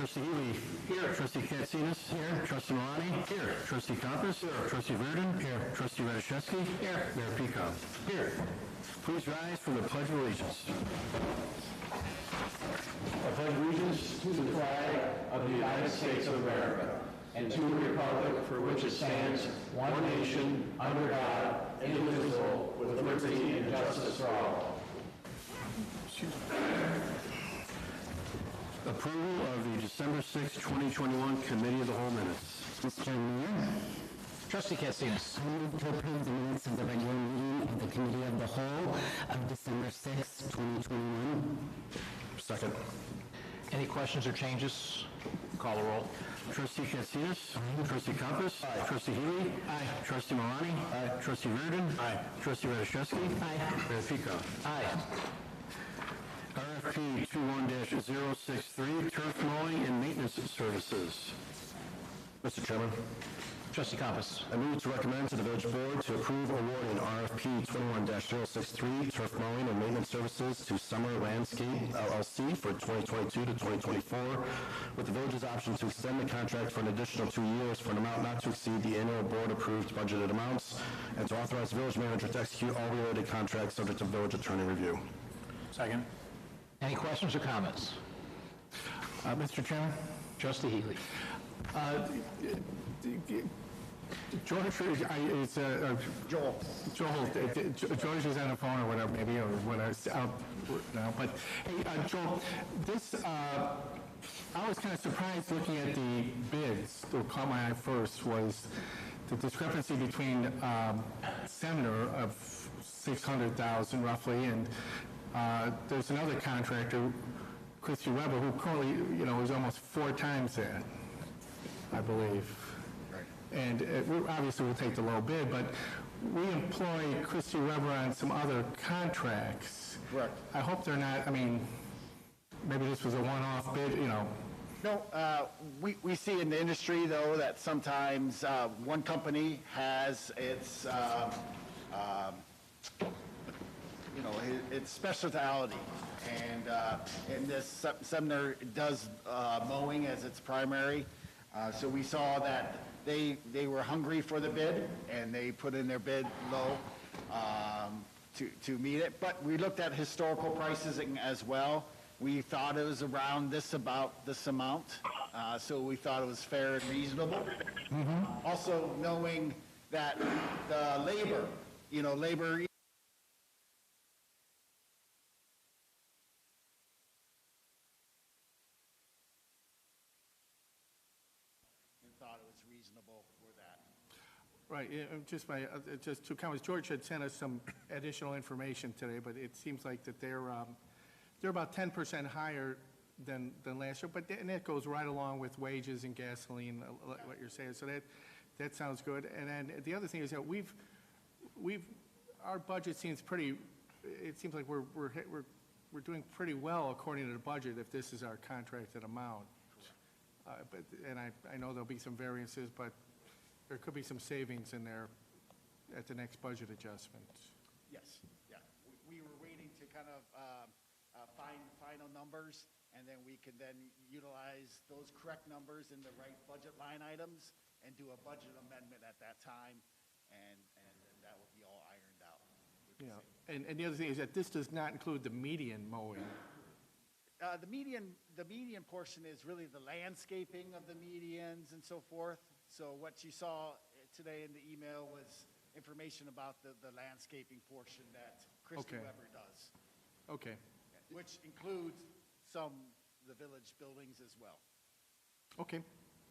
Trustee Healy. Here. Trustee Katsinas. Here. Trustee Malani. Here. Trustee Compass. Here. Trustee Verdon. Here. Trustee Radiszewski. Here. Mayor Peacock. Here. Please rise for the Pledge of Allegiance. I pledge allegiance to the flag of the United States of America and to the republic for which it stands, one nation, under God, indivisible, with liberty and justice for all. Approval of the December 6, 2021 Committee of the Whole minutes. Mr. Mayor, Trustee Katsinas. I move to approve the minutes of the regular meeting of the Committee of the Whole of December 6, 2021. Second. Any questions or changes? Call the roll. Trustee Katsinas. Aye. Trustee Compass. Aye. Trustee Healy. Aye. Trustee Malani. Aye. Trustee Verdon. Aye. Trustee Radiszewski. Aye. Mayor Peacock. Aye. RFP 21-063, turf mowing and maintenance services. Mr. Chairman. Trustee Compass. I move to recommend to the Village Board to approve awarding RFP 21-063, turf mowing and maintenance services to Summer Landscape LLC for 2022 to 2024, with the Village's option to extend the contract for an additional 2 years for an amount not to exceed the annual board-approved budgeted amounts, and to authorize the Village Manager to execute all related contracts subject to Village Attorney review. Second. Any questions or comments? Mr. Chairman? Trustee Healy. George, it's Joel. George is on the phone or whatever, maybe, or whatever. No, but hey, Joel, this I was kind of surprised looking at the bids. What caught my eye first was the discrepancy between Sumner of $600,000 roughly, and there's another contractor, Christy Weber, who currently, is almost 4 times that, I believe. Right. And obviously we'll take the low bid, but we employ Christy Weber on some other contracts. Correct. I hope they're not, maybe this was a one-off bid, No, we see in the industry, though, that sometimes one company has its, its specialty, and this Sumner does mowing as its primary. So we saw that they were hungry for the bid, and they put in their bid low to meet it. But we looked at historical prices as well. We thought it was around about this amount, so we thought it was fair and reasonable. Mm-hmm. Also knowing that the labor, labor. Thought it was reasonable for that. Right, just 2 comments. George had sent us some additional information today, but it seems like that they're about 10% higher than last year, and that goes right along with wages and gasoline, what you're saying. So that sounds good. And then the other thing is that our budget seems pretty. It seems like we're doing pretty well according to the budget if this is our contracted amount. And I know there'll be some variances, but there could be some savings in there at the next budget adjustment. Yes, yeah. We were waiting to kind of find final numbers, and then we can then utilize those correct numbers in the right budget line items and do a budget amendment at that time, and that will be all ironed out. Yeah, and the other thing is that this does not include the median mowing. The median portion is really the landscaping of the medians and so forth. So what you saw today in the email was information about the landscaping portion that Christy Weber does. Okay. Which includes the village buildings as well. Okay.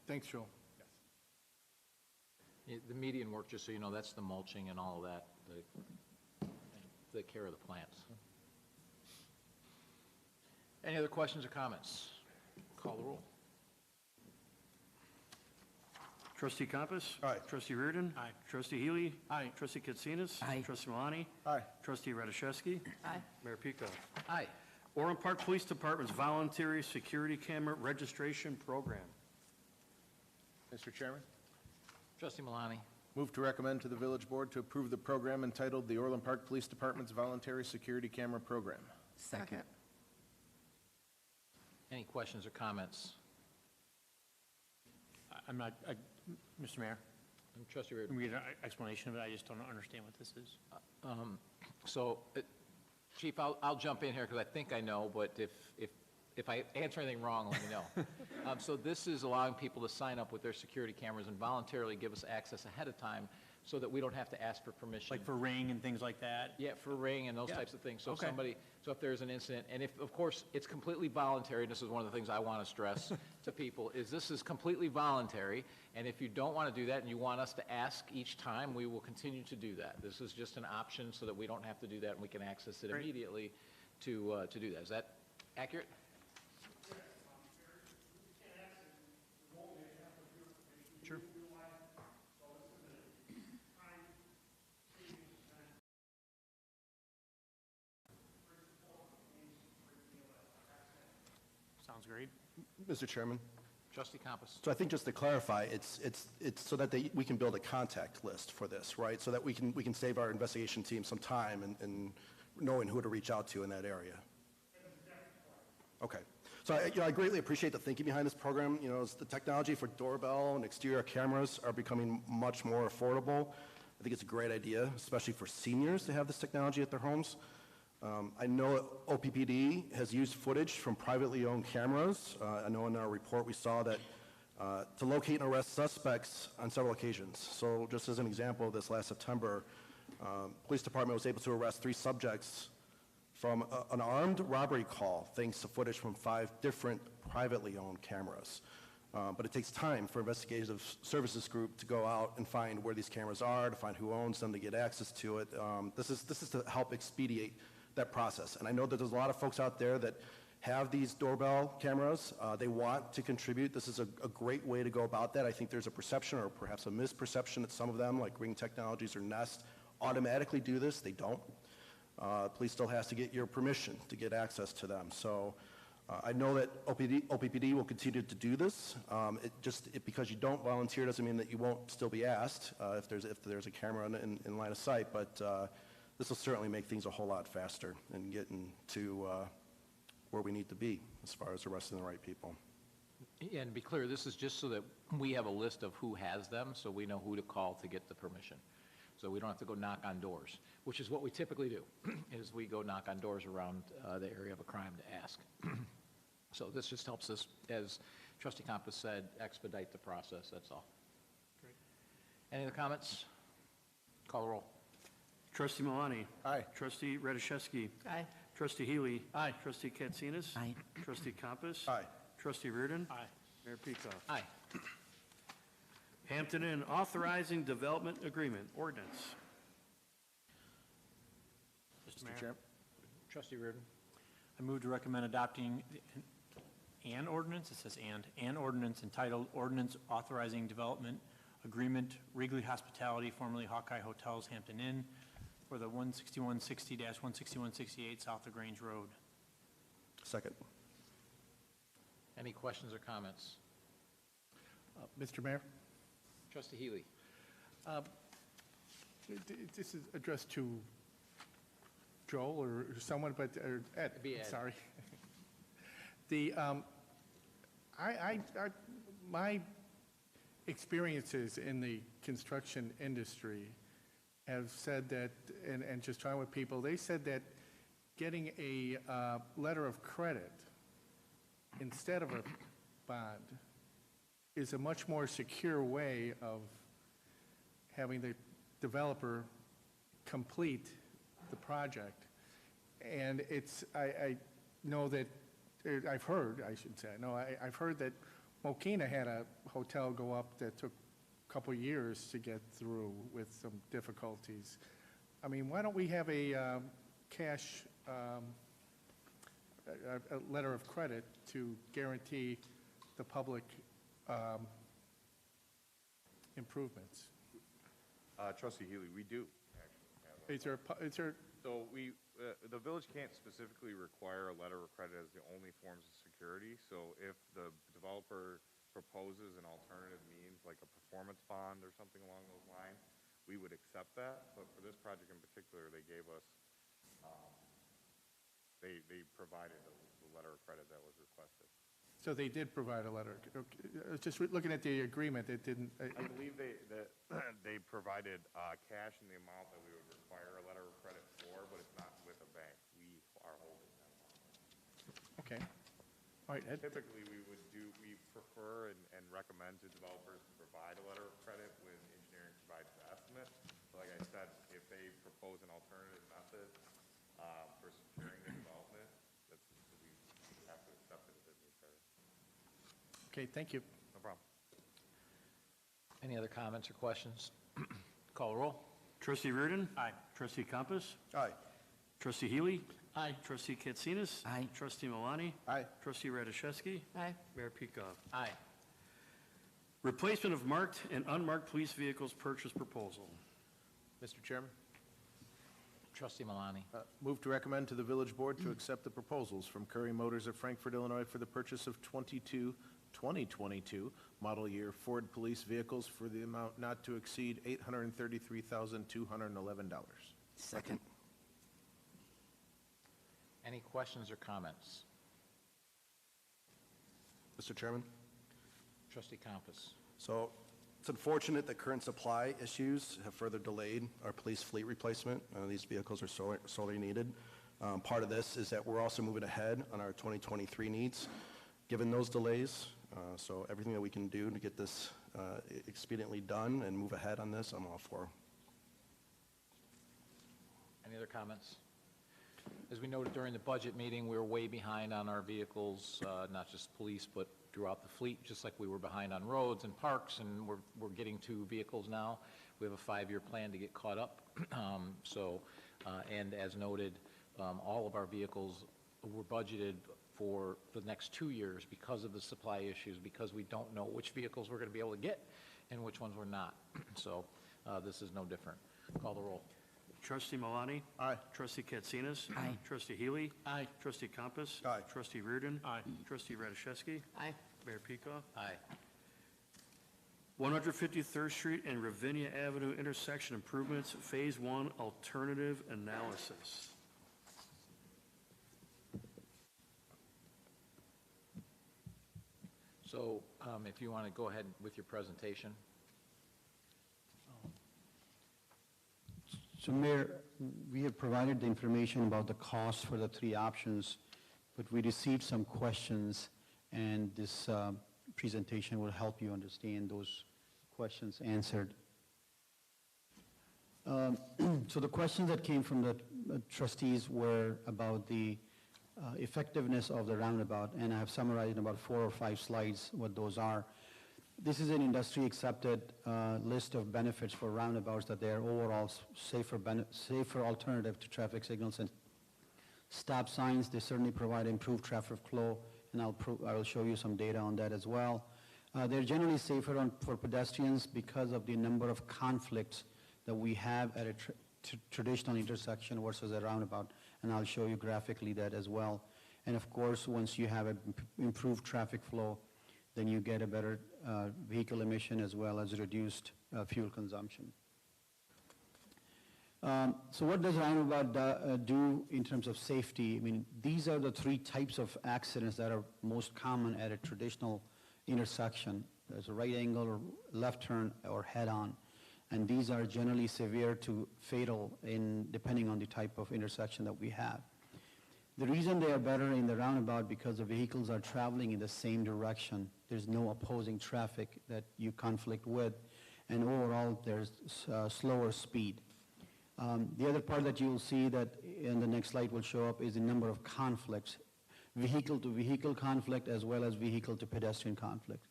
Thanks, Joe. Yes. The median work, just so you know, that's the mulching and all of that, the care of the plants. Any other questions or comments? Call the roll. Trustee Compass. Aye. Trustee Reardon. Aye. Trustee Healy. Aye. Trustee Katsinas. Aye. Trustee Malani. Aye. Trustee Radiszewski. Aye. Mayor Peacock. Aye. Orland Park Police Department's voluntary security camera registration program. Mr. Chairman, Trustee Malani. move to recommend to the Village Board to approve the program entitled the Orland Park Police Department's Voluntary Security Camera Program. Second. Any questions or comments? I'm not, Mr. Mayor, Trustee Reardon. can we get an explanation of it? I just don't understand what this is. So, Chief, I'll jump in here because I think I know, but if I answer anything wrong, let me know. So this is allowing people to sign up with their security cameras and voluntarily give us access ahead of time so that we don't have to ask for permission. Like for Ring and things like that? Yeah, for Ring and those Yeah. types of things. So if Okay. so if there's an incident, and if, of course, it's completely voluntary, and this is one of the things I want to stress to people, is this is completely voluntary, and if you don't want to do that and you want us to ask each time, we will continue to do that. This is just an option so that we don't have to do that and we can access it Great. immediately to do that. Is that accurate? Sure. Sounds great. Mr. Chairman, Trustee Compass? so I think just to clarify, it's so that we can build a contact list for this, right? So that we can save our investigation team some time in knowing who to reach out to in that area. Okay. So I greatly appreciate the thinking behind this program. As the technology for doorbell and exterior cameras are becoming much more affordable, I think it's a great idea, especially for seniors to have this technology at their homes. I know OPPD has used footage from privately owned cameras. I know in our report we saw that to locate and arrest suspects on several occasions. So just as an example, this last September, police department was able to arrest 3 subjects from an armed robbery call, thanks to footage from 5 different privately owned cameras. But it takes time for investigative services group to go out and find where these cameras are, to find who owns them, to get access to it. This is to help expedite that process. And I know that there's a lot of folks out there that have these doorbell cameras. They want to contribute. This is a great way to go about that. I think there's a perception or perhaps a misperception that some of them, like Ring Technologies or Nest, automatically do this. They don't. Police still has to get your permission to get access to them. So I know that OPPD will continue to do this. Because you don't volunteer doesn't mean that you won't still be asked if there's a camera in line of sight. But this will certainly make things a whole lot faster and getting to where we need to be as far as arresting the right people. Yeah, and to be clear, this is just so that we have a list of who has them, so we know who to call to get the permission. So we don't have to go knock on doors, which is what we typically do, is we go knock on doors around the area of a crime to ask. So this just helps us, as Trustee Compass said, expedite the process, that's all. Great. Any other comments? Call the roll. Trustee Malani. Aye. Trustee Radiszewski. Aye. Trustee Healy. Aye. Trustee Katsinas. Aye. Trustee Compass. Aye. Trustee Reardon. Aye. Mayor Peacock. Aye. Hampton Inn Authorizing Development Agreement, ordinance. Mr. Chairman. Trustee Reardon. I move to recommend adopting an ordinance, it says an ordinance entitled Ordinance Authorizing Development Agreement Wrigley Hospitality, formerly Hawkeye Hotels, Hampton Inn, for the 16160-16168 South LaGrange Road. Second. Any questions or comments? Mr. Mayor, Trustee Healy. this is addressed to Joel or someone, but, or Ed, It'd be Ed. sorry. My experiences in the construction industry have said that, and just talking with people, they said that getting a letter of credit instead of a bond is a much more secure way of having the developer complete the project. And I know that, I've heard, I should say, no, I've heard that Mokina had a hotel go up that took a couple years to get through with some difficulties. I mean, why don't we have a cash, a letter of credit to guarantee the public improvements? Trustee Healy, we do actually have a. Is there, So the village can't specifically require a letter of credit as the only forms of security. So if the developer proposes an alternative means, like a performance bond or something along those lines, we would accept that. But for this project in particular, they gave us, they provided the letter of credit that was requested. So they did provide a letter. Okay, just looking at the agreement, it didn't, I believe they provided cash in the amount that we would require a letter of credit for, but it's not with a bank. We are holding them. okay. All right, Ed? Typically, we prefer and recommend to developers to provide a letter of credit when engineering provides the estimate. But like I said, if they propose an alternative method for securing the development, we have to accept it as necessary. Okay, thank you. No problem. Any other comments or questions? Call the roll. Trustee Reardon? Aye. Trustee Compass? Aye. Trustee Healy? Aye. Trustee Katsinas? Aye. Trustee Malani? Aye. Trustee Radiszewski? Aye. Mayor Pekoff? Aye. Replacement of marked and unmarked police vehicles purchase proposal. Mr. Chairman, Trustee Malani. move to recommend to the village board to accept the proposals from Curry Motors of Frankfort, Illinois for the purchase of 2022 model year Ford police vehicles for the amount not to exceed $833,211. Second. Any questions or comments? Mr. Chairman? Trustee Compass. So it's unfortunate that current supply issues have further delayed our police fleet replacement. These vehicles are sorely needed. Part of this is that we're also moving ahead on our 2023 needs, given those delays. So everything that we can do to get this expediently done and move ahead on this, I'm all for. Any other comments? As we noted during the budget meeting, we were way behind on our vehicles, not just police, but throughout the fleet, just like we were behind on roads and parks, and we're getting to vehicles now. We have a 5-year plan to get caught up. And as noted, all of our vehicles were budgeted for the next 2 years because of the supply issues, because we don't know which vehicles we're going to be able to get and which ones we're not. So this is no different. Call the roll. Trustee Malani? Aye. Trustee Katsinas? Aye. Trustee Healy? Aye. Trustee Compass? Aye. Trustee Reardon? Aye. Trustee Radiszewski? Aye. Mayor Pekoff? Aye. 153rd Street and Ravinia Avenue intersection improvements, Phase 1 alternative analysis. So if you want to go ahead with your presentation. So Mayor, we have provided the information about the cost for the 3 options, but we received some questions, and this presentation will help you understand those questions answered. So the questions that came from the trustees were about the effectiveness of the roundabout, and I have summarized in about 4 or 5 slides what those are. This is an industry-accepted list of benefits for roundabouts, that they are overall safer alternative to traffic signals and stop signs. They certainly provide improved traffic flow, and I will show you some data on that as well. They're generally safer for pedestrians because of the number of conflicts that we have at a traditional intersection versus a roundabout, and I'll show you graphically that as well. And of course, once you have improved traffic flow, then you get a better vehicle emission as well as reduced fuel consumption. So what does roundabout do in terms of safety? I mean, these are the 3 types of accidents that are most common at a traditional intersection. There's a right angle or left turn or head-on. And these are generally severe to fatal depending on the type of intersection that we have. The reason they are better in the roundabout because the vehicles are traveling in the same direction. There's no opposing traffic that you conflict with, and overall there's slower speed. The other part that you'll see that in the next slide will show up is the number of conflicts, vehicle-to-vehicle conflict as well as vehicle-to-pedestrian conflict.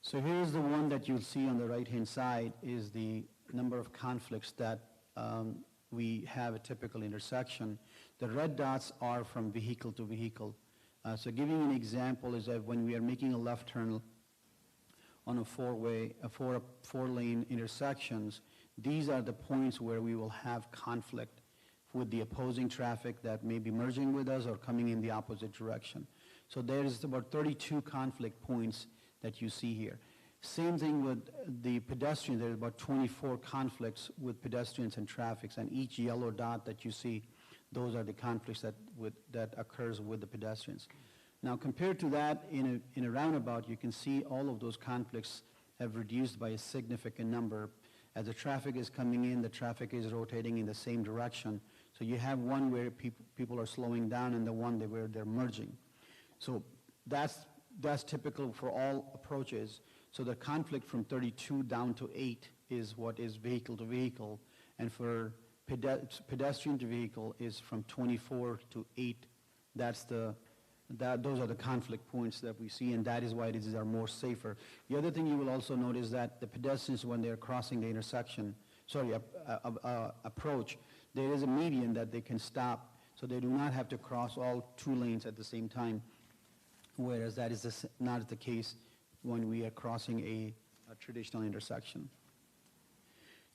So here's the one that you'll see on the right-hand side is the number of conflicts that we have a typical intersection. The red dots are from vehicle to vehicle. So giving an example is that when we are making a left turn on a four-lane intersections, these are the points where we will have conflict with the opposing traffic that may be merging with us or coming in the opposite direction. So there is about 32 conflict points that you see here. Same thing with the pedestrians. There's about 24 conflicts with pedestrians and traffic, and each yellow dot that you see, those are the conflicts that occurs with the pedestrians. Now, compared to that, in a roundabout, you can see all of those conflicts have reduced by a significant number. As the traffic is coming in, the traffic is rotating in the same direction. So you have one where people are slowing down and the one where they're merging. So that's typical for all approaches. So the conflict from 32 down to 8 is what is vehicle to vehicle, and for pedestrian to vehicle is from 24 to 8. Those are the conflict points that we see, and that is why these are more safer. The other thing you will also notice that the pedestrians, when they're crossing the approach, there is a median that they can stop, so they do not have to cross all 2 lanes at the same time, whereas that is not the case when we are crossing a traditional intersection.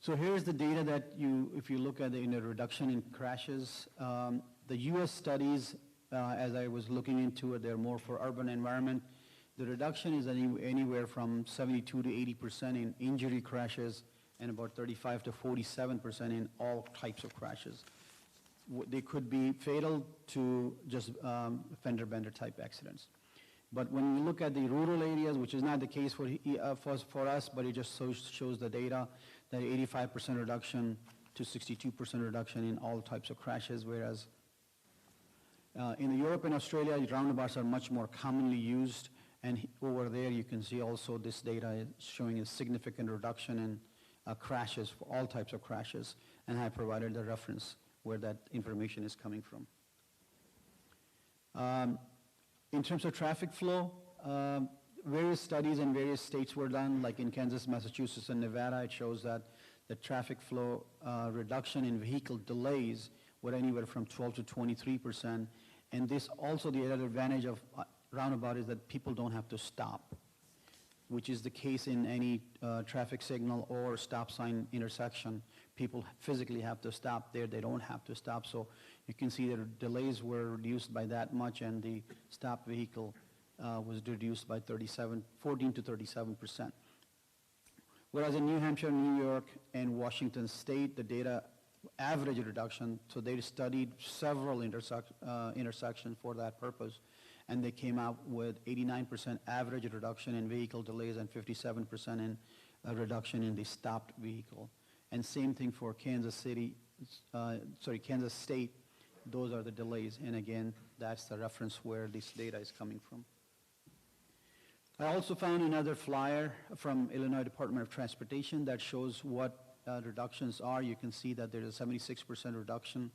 So here's the data that if you look at the reduction in crashes, the U.S. studies, as I was looking into it, they're more for urban environment. The reduction is anywhere from 72 to 80% in injury crashes and about 35 to 47% in all types of crashes. They could be fatal to just fender bender type accidents. But when you look at the rural areas, which is not the case for us, but it just shows the data, that 85% reduction to 62% reduction in all types of crashes, whereas in Europe and Australia, roundabouts are much more commonly used, and over there you can see also this data is showing a significant reduction in crashes, for all types of crashes, and I provided the reference where that information is coming from. In terms of traffic flow, various studies in various states were done, like in Kansas, Massachusetts, and Nevada. It shows that the traffic flow reduction in vehicle delays were anywhere from 12 to 23%. And this also, the other advantage of roundabout is that people don't have to stop, which is the case in any traffic signal or stop sign intersection. People physically have to stop there. They don't have to stop. So you can see that delays were reduced by that much, and the stopped vehicle was reduced by 14 to 37%. Whereas in New Hampshire, New York, and Washington State, the data average reduction, so they studied several intersections for that purpose, and they came out with 89% average reduction in vehicle delays and 57% in reduction in the stopped vehicle. And same thing for Kansas State, those are the delays, and again, that's the reference where this data is coming from. I also found another flyer from Illinois Department of Transportation that shows what reductions are. You can see that there's a 76% reduction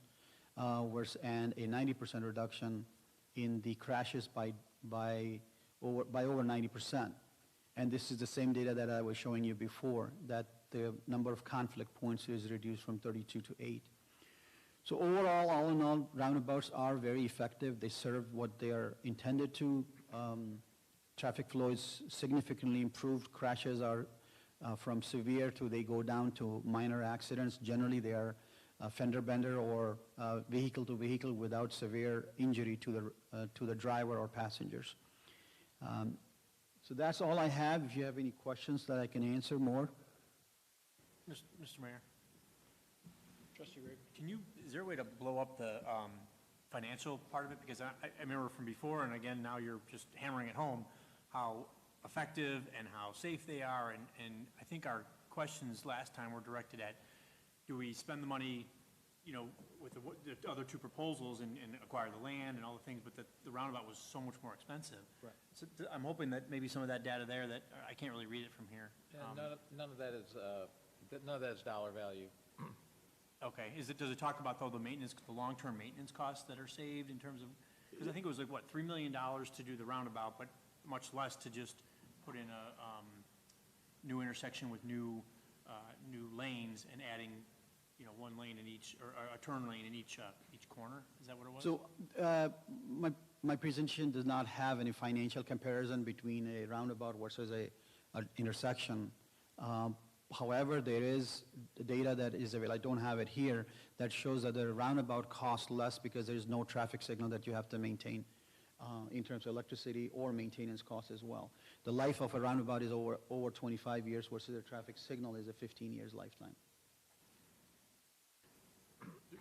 and a 90% reduction in the crashes by over 90%. And this is the same data that I was showing you before, that the number of conflict points is reduced from 32 to 8. So overall, all in all, roundabouts are very effective. They serve what they are intended to. Traffic flow is significantly improved. Crashes are from severe to they go down to minor accidents. Generally, they are fender bender or vehicle to vehicle without severe injury to the driver or passengers. So that's all I have. If you have any questions that I can answer more. Mr. Mayor. Trustee Ray, is there a way to blow up the financial part of it? Because I remember from before, and again, now you're just hammering it home, how effective and how safe they are. And I think our questions last time were directed at, do we spend the money, with the other 2 proposals and acquire the land and all the things, but the roundabout was so much more expensive. Right. So I'm hoping that maybe some of that data there that I can't really read it from here. Yeah, none of that is dollar value. Okay. Does it talk about, though, the long-term maintenance costs that are saved in terms of, because I think it was like, what, $3 million to do the roundabout, but much less to just put in a new intersection with new lanes and adding, 1 lane in each, or a turn lane in each corner? Is that what it was? So my presentation does not have any financial comparison between a roundabout versus an intersection. However, there is data that is available, I don't have it here, that shows that the roundabout costs less because there is no traffic signal that you have to maintain in terms of electricity or maintenance costs as well. The life of a roundabout is over 25 years versus a traffic signal is a 15 years lifetime.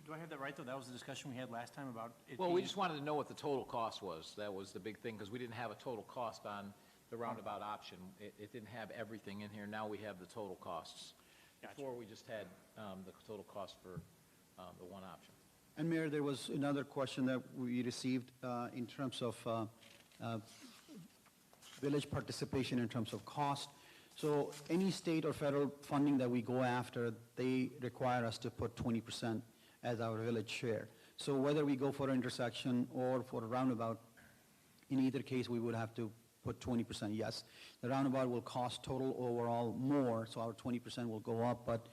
Do I have that right, though? That was the discussion we had last time about it Well, we being- just wanted to know what the total cost was. That was the big thing, because we didn't have a total cost on the roundabout option. It didn't have everything in here. Now we have the total costs. Gotcha. Before, we just had the total cost for the one option. And Mayor, there was another question that we received in terms of village participation in terms of cost. So any state or federal funding that we go after, they require us to put 20% as our village share. So whether we go for an intersection or for a roundabout, in either case, we would have to put 20%, yes. The roundabout will cost total overall more, so our 20% will go up, but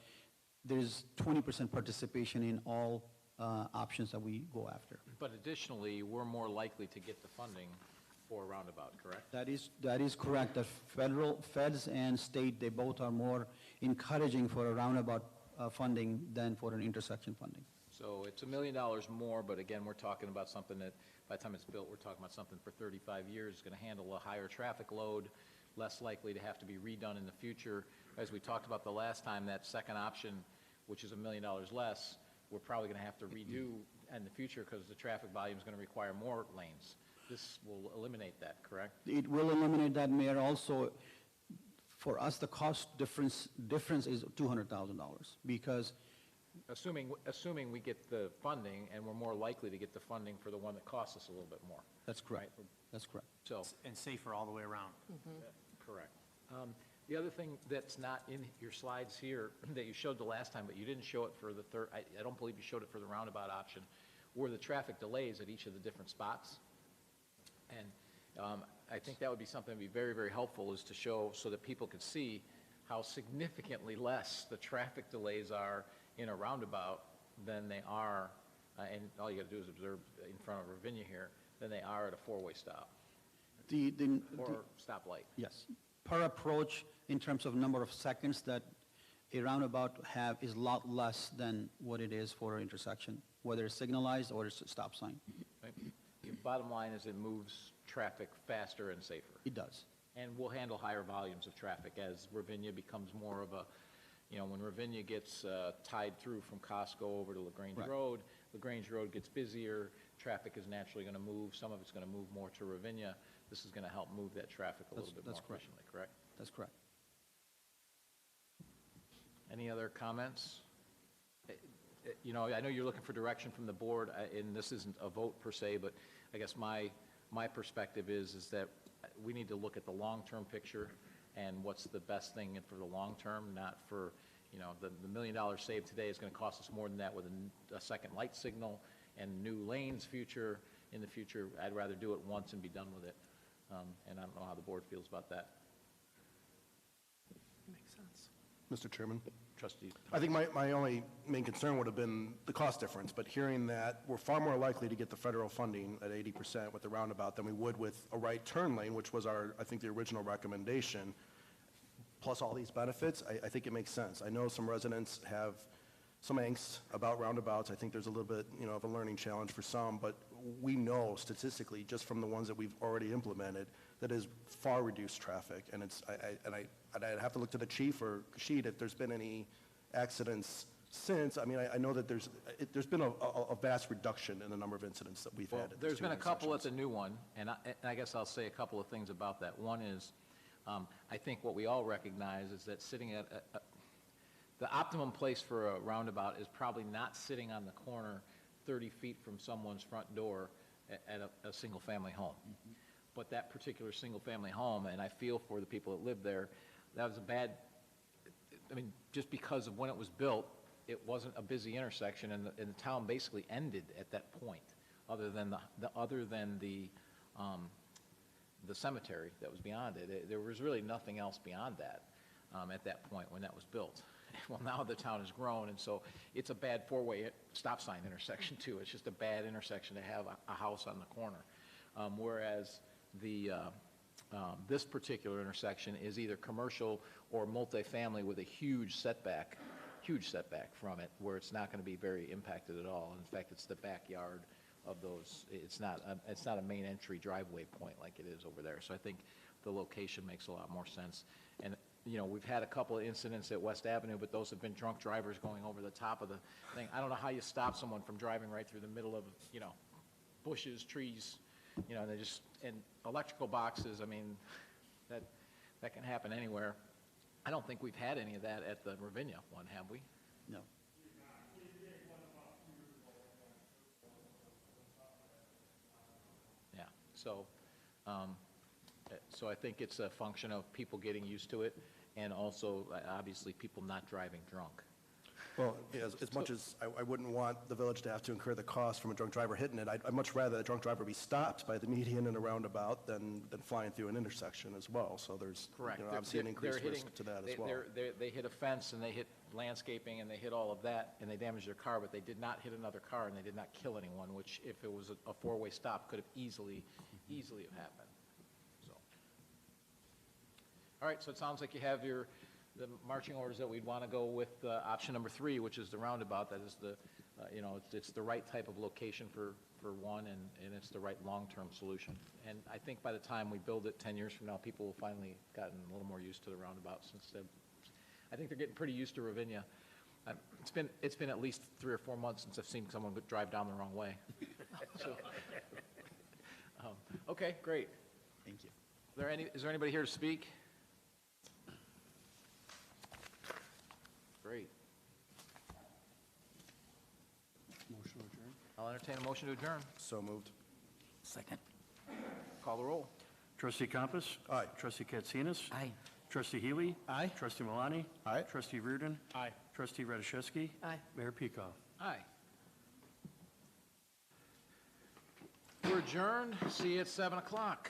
there's 20% participation in all options that we go after. But additionally, we're more likely to get the funding for a roundabout, correct? That is correct. The feds and state, they both are more encouraging for a roundabout funding than for an intersection funding. So it's $1 million more, but again, we're talking about something that, by the time it's built, we're talking about something for 35 years. It's going to handle a higher traffic load, less likely to have to be redone in the future. As we talked about the last time, that second option, which is $1 million less, we're probably going to have to redo in the future because the traffic volume is going to require more lanes. This will eliminate that, correct? It will eliminate that, Mayor. Also, for us, the cost difference is $200,000 because Assuming we get the funding, and we're more likely to get the funding for the one that costs us a little bit more. that's correct. Right. That's correct. So, and safer all the way around. correct. The other thing that's not in your slides here that you showed the last time, but you didn't show it for the third, I don't believe you showed it for the roundabout option, were the traffic delays at each of the different spots. And I think that would be something that would be very, very helpful, is to show so that people could see how significantly less the traffic delays are in a roundabout than they are, and all you got to do is observe in front of Ravinia here, than they are at a four-way stop or stoplight. Yes. Per approach, in terms of number of seconds that a roundabout have is a lot less than what it is for an intersection, whether it's signalized or it's a stop sign. Right? The bottom line is it moves traffic faster and safer. It does. And we'll handle higher volumes of traffic as Ravinia becomes more of a, when Ravinia gets tied through from Costco over to LaGrange Right. Road, LaGrange Road gets busier, traffic is naturally going to move, some of it's going to move more to Ravinia. This is going to help move that traffic a little bit more That's correct. efficiently, correct? That's correct. Any other comments? I know you're looking for direction from the board, and this isn't a vote per se, but I guess my perspective is that we need to look at the long-term picture and what's the best thing for the long term, not for, the $1 million saved today is going to cost us more than that with a second light signal and new lanes in the future. I'd rather do it once and be done with it. And I don't know how the board feels about that. Makes sense. Mr. Chairman? Trustee. I think my only main concern would have been the cost difference, but hearing that we're far more likely to get the federal funding at 80% with the roundabout than we would with a right turn lane, which was I think the original recommendation, plus all these benefits, I think it makes sense. I know some residents have some angst about roundabouts. I think there's a little bit, of a learning challenge for some, but we know statistically, just from the ones that we've already implemented, that is far reduced traffic. And I'd have to look to the chief or Kashid if there's been any accidents since. I mean, I know that there's been a vast reduction in the number of incidents that we've had. At these There's two been a couple at intersections. the new one, and I guess I'll say a couple of things about that. One is, I think what we all recognize is that sitting at the optimum place for a roundabout is probably not sitting on the corner 30 feet from someone's front door at a single-family home. But that particular single-family home, and I feel for the people that live there, that was just because of when it was built, it wasn't a busy intersection, and the town basically ended at that point, other than the cemetery that was beyond it. There was really nothing else beyond that at that point when that was built. Well, now the town has grown, and so it's a bad four-way stop sign intersection, too. It's just a bad intersection to have a house on the corner. Whereas this particular intersection is either commercial or multifamily with a huge setback from it, where it's not going to be very impacted at all. In fact, it's the backyard of those. It's not a main entry driveway point like it is over there. So I think the location makes a lot more sense. And you know, we've had a couple of incidents at West Avenue, but those have been drunk drivers going over the top of the thing. I don't know how you stop someone from driving right through the middle of, you know, bushes, trees, you know, and and electrical boxes, I mean, that can happen anywhere. I don't think we've had any of that at the Ravinia one, have we? No. Yeah, so I think it's a function of people getting used to it, and also, obviously, people not driving drunk. Well, yeah, as much as I wouldn't want the village to have to incur the cost from a drunk driver hitting it, I'd much rather a drunk driver be stopped by the median and a roundabout than flying through an intersection as well. So there's, Correct. you know, obviously an increased They're risk to that as well. They hit a fence, and they hit landscaping, and they hit all of that, and they damaged their car, but they did not hit another car, and they did not kill anyone, which, if it was a four-way stop, could have easily have happened. So, all right, so it sounds like you have the marching orders that we'd want to go with option number 3, which is the roundabout. That is the, you know, it's the right type of location for one, and it's the right long-term solution. And I think by the time we build it 10 years from now, people will finally gotten a little more used to the roundabout, since I think they're getting pretty used to Ravinia. It's been at least 3 or 4 months since I've seen someone drive down the wrong way. So, okay, great. Thank you. Is there anybody here to speak? Great. Motion adjourned. I'll entertain a motion to adjourn. So moved. Second. Call the roll. Trustee Compass? Aye. Trustee Katsinas? Aye. Trustee Healy? Aye. Trustee Malani? Aye. Trustee Reardon? Aye. Trustee Radiszewski? Aye. Mayor Peacock? Aye. We're adjourned. See you at 7 o'clock.